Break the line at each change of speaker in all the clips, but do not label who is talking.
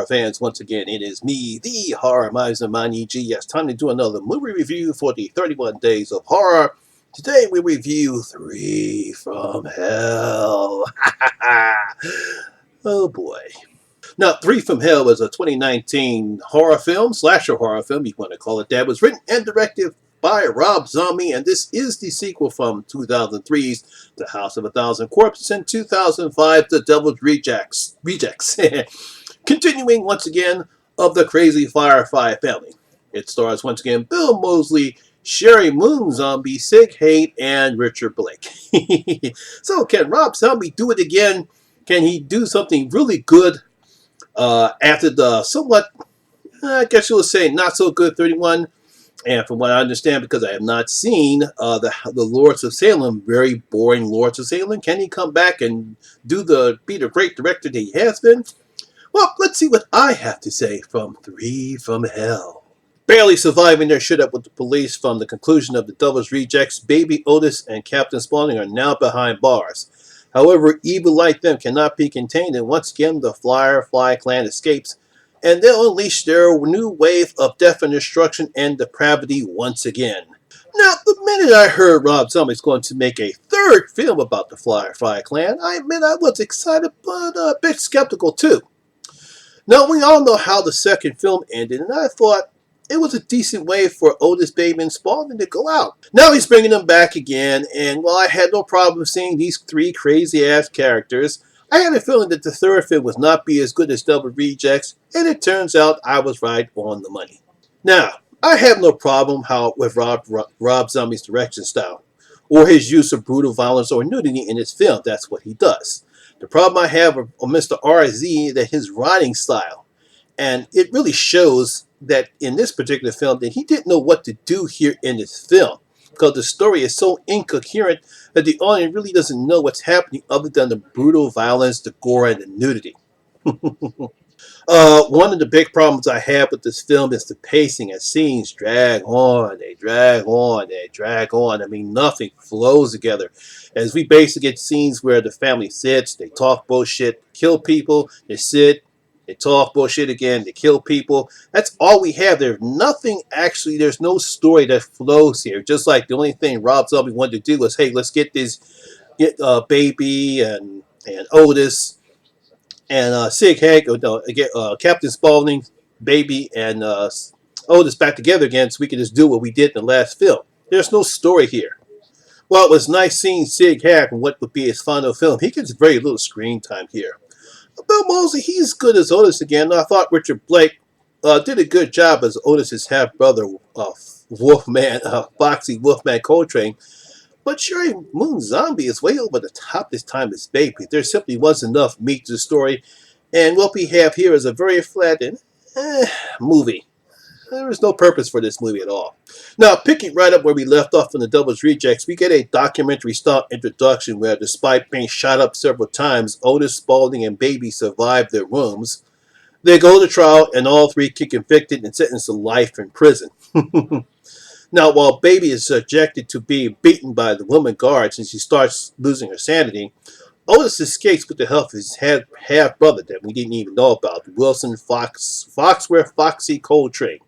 horror fans. Once again, it is me, the Horror Miser Monty G. Yes, time to do another movie review for the 31 Days of Horror. Today we review 3 from Hell. Oh boy. Now, 3 from Hell was a 2019 horror film, slasher horror film, you want to call it that. It was written and directed by Rob Zombie, and this is the sequel from 2003's The House of a Thousand Corpses and 2005's The Devil's Rejects. Continuing once again of the crazy Firefly family. It stars once again Bill Moseley, Sherry Moon Zombie, Sig Haight, and Richard Blake. So can Rob Zombie do it again? Can he do something really good after the somewhat, I guess you would say, not so good 31? And from what I understand, because I have not seen the Lords of Salem, very boring Lords of Salem, can he come back and be the great director that he has been? Well, let's see what I have to say from 3 from Hell. Barely surviving their shit up with the police from the conclusion of the Devil's Rejects, Baby Otis and Captain Spaulding are now behind bars. However, evil like them cannot be contained, and once again the Firefly clan escapes, and they'll unleash their new wave of death and destruction and depravity once again. Now, the minute I heard Rob Zombie's going to make a 3rd film about the Firefly clan, I admit I was excited, but a bit skeptical too. Now, we all know how the 2nd film ended, and I thought it was a decent way for Otis, Baby, and Spaulding to go out. Now he's bringing them back again, and while I had no problem seeing these 3 crazy-ass characters, I had a feeling that the 3rd film would not be as good as Double Rejects, and it turns out I was right on the money. Now, I have no problem with Rob Zombie's direction style, or his use of brutal violence or nudity in his film. That's what he does. The problem I have with Mr. RZ is that his writing style, and it really shows that in this particular film that he didn't know what to do here in this film, because the story is so incoherent that the audience really doesn't know what's happening other than the brutal violence, the gore, and the nudity. One of the big problems I have with this film is the pacing, as scenes drag on, they drag on, they drag on. I mean, nothing flows together. As we basically get scenes where the family sits, they talk bullshit, kill people, they sit, they talk bullshit again, they kill people. That's all we have. There's nothing actually, there's no story that flows here. Just like the only thing Rob Zombie wanted to do was, hey, let's get Baby and Otis and Sig Haight, Captain Spaulding, Baby, and Otis back together again so we can just do what we did in the last film. There's no story here. While it was nice seeing Sig Haight in what would be his final film, he gets very little screen time here. Bill Moseley, he's good as Otis again. I thought Richard Blake did a good job as Otis's half-brother, Foxy Wolfman Coltrane. But Sherry Moon Zombie is way over the top this time as Baby. There simply wasn't enough meat to the story, and what we have here is a very flat and movie. There is no purpose for this movie at all. Now, picking right up where we left off in the Devil's Rejects, we get a documentary-style introduction where, despite being shot up several times, Otis, Spaulding, and Baby survive their wounds. They go to trial, and all 3 get convicted and sentenced to life in prison. Now, while Baby is subjected to being beaten by the woman guards and she starts losing her sanity, Otis escapes with the help of his half-brother that we didn't even know about, Wilson Foxy Coltrane.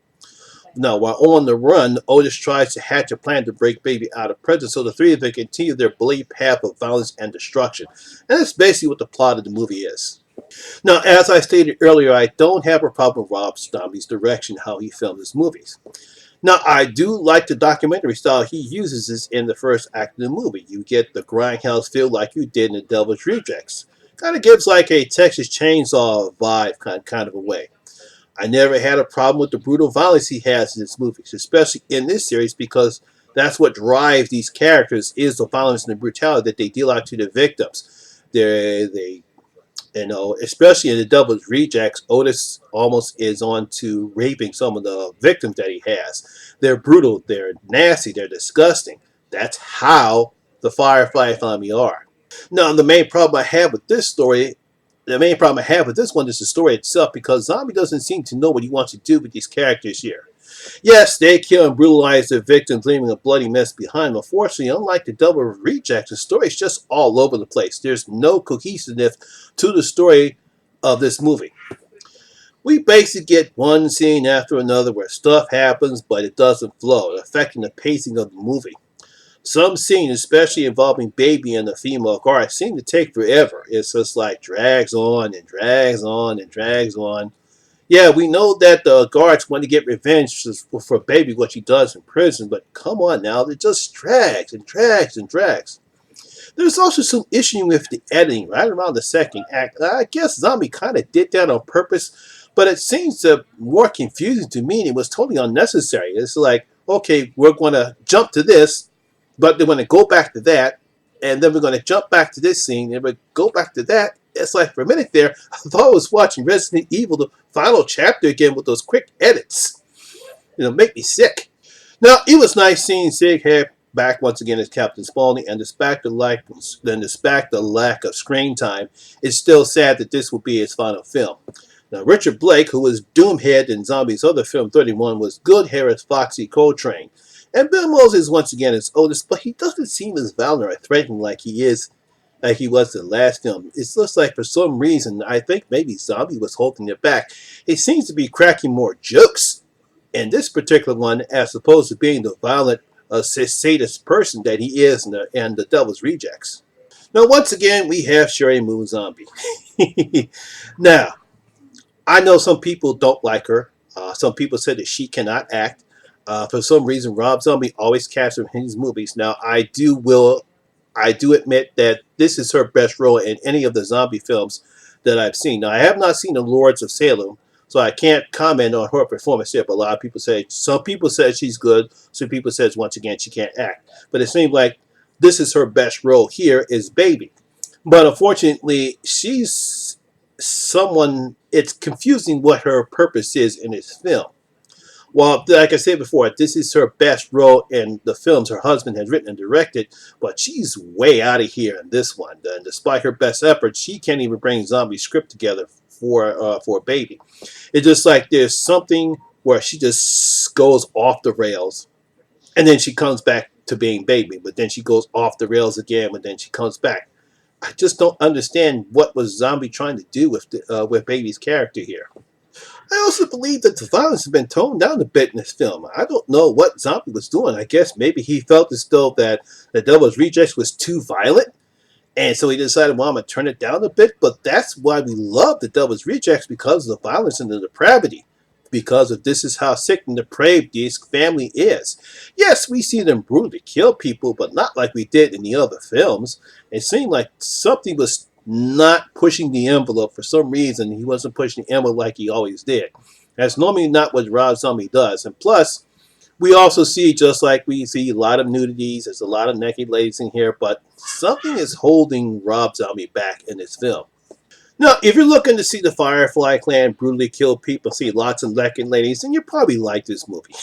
Now, while on the run, Otis tries to hatch a plan to break Baby out of prison so the 3 of them continue their bloody path of violence and destruction. And that's basically what the plot of the movie is. Now, as I stated earlier, I don't have a problem with Rob Zombie's direction, how he filmed his movies. Now, I do like the documentary style he uses this in the first act of the movie. You get the grindhouse feel like you did in the Devil's Rejects. Kind of gives like a Texas Chainsaw vibe kind of a way. I never had a problem with the brutal violence he has in his movies, especially in this series, because that's what drives these characters is the violence and the brutality that they deal out to the victims. Especially in the Devil's Rejects, Otis almost is on to raping some of the victims that he has. They're brutal, they're nasty, they're disgusting. That's how the Firefly family are. Now, the main problem I have with this story, the main problem I have with this one is the story itself, because Zombie doesn't seem to know what he wants to do with these characters here. Yes, they kill and brutalize their victims, leaving a bloody mess behind them. Unfortunately, unlike the Devil's Rejects, the story is just all over the place. There's no cohesiveness to the story of this movie. We basically get one scene after another where stuff happens, but it doesn't flow, affecting the pacing of the movie. Some scenes, especially involving Baby and the female guard, seem to take forever. It's just like drags on and drags on and drags on. Yeah, we know that the guards want to get revenge for Baby, what she does in prison, but come on now, it just drags and drags and drags. There's also some issue with the editing right around the second act. I guess Zombie kind of did that on purpose, but it seems more confusing to me and it was totally unnecessary. It's like, okay, we're going to jump to this, but they're going to go back to that, and then we're going to jump back to this scene, and we go back to that. It's like for a minute there, I thought I was watching Resident Evil, the final chapter again with those quick edits. Make me sick. Now, it was nice seeing Sig Head back once again as Captain Spaulding, and despite the lack of screen time, it's still sad that this will be his final film. Now, Richard Blake, who was Doomhead in Zombie's other film 31, was good here as Foxy Coltrane. And Bill Moses once again is Otis, but he doesn't seem as violent or threatening like he was in the last film. It looks like for some reason, I think maybe Zombie was holding it back. He seems to be cracking more jokes in this particular one as opposed to being the violent sadist person that he is in the Devil's Rejects. Now, once again, we have Sherry Moon Zombie. Now, I know some people don't like her. Some people said that she cannot act. For some reason, Rob Zombie always casts her in his movies. Now, I do admit that this is her best role in any of the zombie films that I've seen. Now, I have not seen The Lords of Salem, so I can't comment on her performance here. But a lot of people say, some people say she's good. Some people say once again she can't act. But it seems like this is her best role here is Baby. But unfortunately, she's someone. It's confusing what her purpose is in this film. Well, like I said before, this is her best role in the films her husband has written and directed, but she's way out of here in this one. And despite her best efforts, she can't even bring Zombie's script together for Baby. It's just like there's something where she just goes off the rails, and then she comes back to being Baby, but then she goes off the rails again, but then she comes back. I just don't understand what was Zombie trying to do with Baby's character here. I also believe that the violence has been toned down a bit in this film. I don't know what Zombie was doing. I guess maybe he felt as though that The Devil's Rejects was too violent, and so he decided, well, I'm going to turn it down a bit. But that's why we love The Devil's Rejects, because of the violence and the depravity. Because of this is how sick and depraved this family is. Yes, we see them brutally kill people, but not like we did in the other films. It seemed like something was not pushing the envelope for some reason. He wasn't pushing the envelope like he always did. That's normally not what Rob Zombie does. And plus, we also see, just like we see a lot of nudities, there's a lot of naked ladies in here, but something is holding Rob Zombie back in this film. Now, if you're looking to see the Firefly clan brutally kill people, see lots of naked ladies, then you probably like this movie.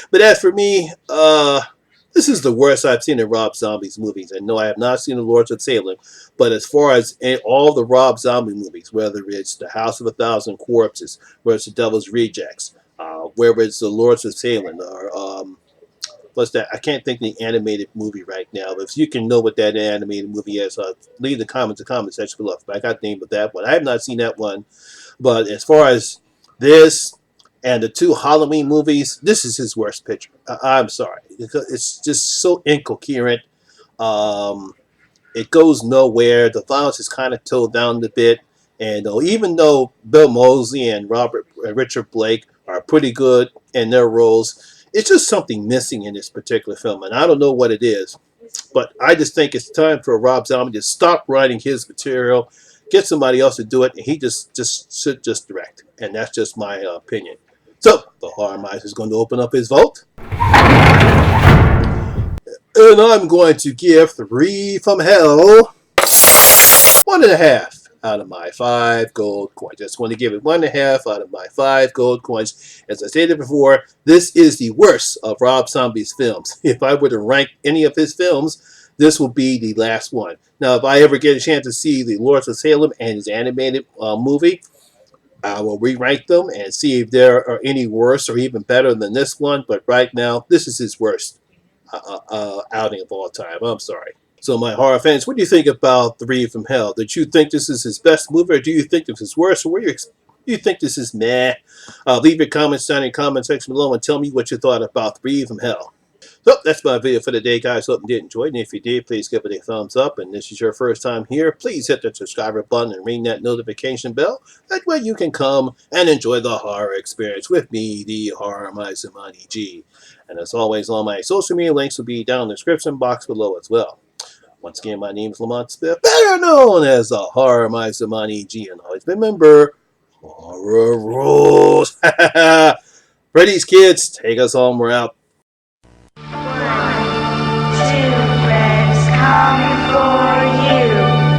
But as for me, this is the worst I've seen in Rob Zombie's movies. And no, I have not seen The Lords of Salem. But as far as in all the Rob Zombie movies, whether it's The House of a Thousand Corpses, whether it's The Devil's Rejects, whether it's The Lords of Salem, or what's that? I can't think of the animated movie right now. But if you can know what that animated movie is, leave the comments in the comment section below. I got the name of that one. I have not seen that one. But as far as this and the two Halloween movies, this is his worst picture. I'm sorry. It's just so incoherent. It goes nowhere. The violence is kind of toned down a bit. And even though Bill Moseley and Richard Blake are pretty good in their roles, it's just something missing in this particular film. And I don't know what it is. But I just think it's time for Rob Zombie to stop writing his material, get somebody else to do it, and he should just direct. And that's just my opinion. So, the Horror Miser is going to open up his vote. And I'm going to give 3 from Hell 1.5 out of my 5 gold coins. I just want to give it 1.5 out of my 5 gold coins. As I stated before, this is the worst of Rob Zombie's films. If I were to rank any of his films, this will be the last one. Now, if I ever get a chance to see The Lords of Salem and his animated movie, I will re-rank them and see if there are any worse or even better than this one. But right now, this is his worst outing of all time. I'm sorry. So, my horror fans, what do you think about 3 from Hell? Did you think this is his best movie, or do you think this is worse? Or what do You think this is meh? Leave your comments down in the comment section below and tell me what you thought about Breathe from Hell. So that's my video for today, guys. Hope you did enjoy it. And if you did, please give it a thumbs up. And this is your first time here, please hit the subscriber button and ring that notification bell. That way you can come and enjoy the horror experience with me, the Horror Miser Monty G. And as always, all my social media links will be down in the description box below as well. Once again, my name is Lamont Smith, better known as the Horror Miser Monty G. And always remember, horror rules. For these kids, take us home. We're out.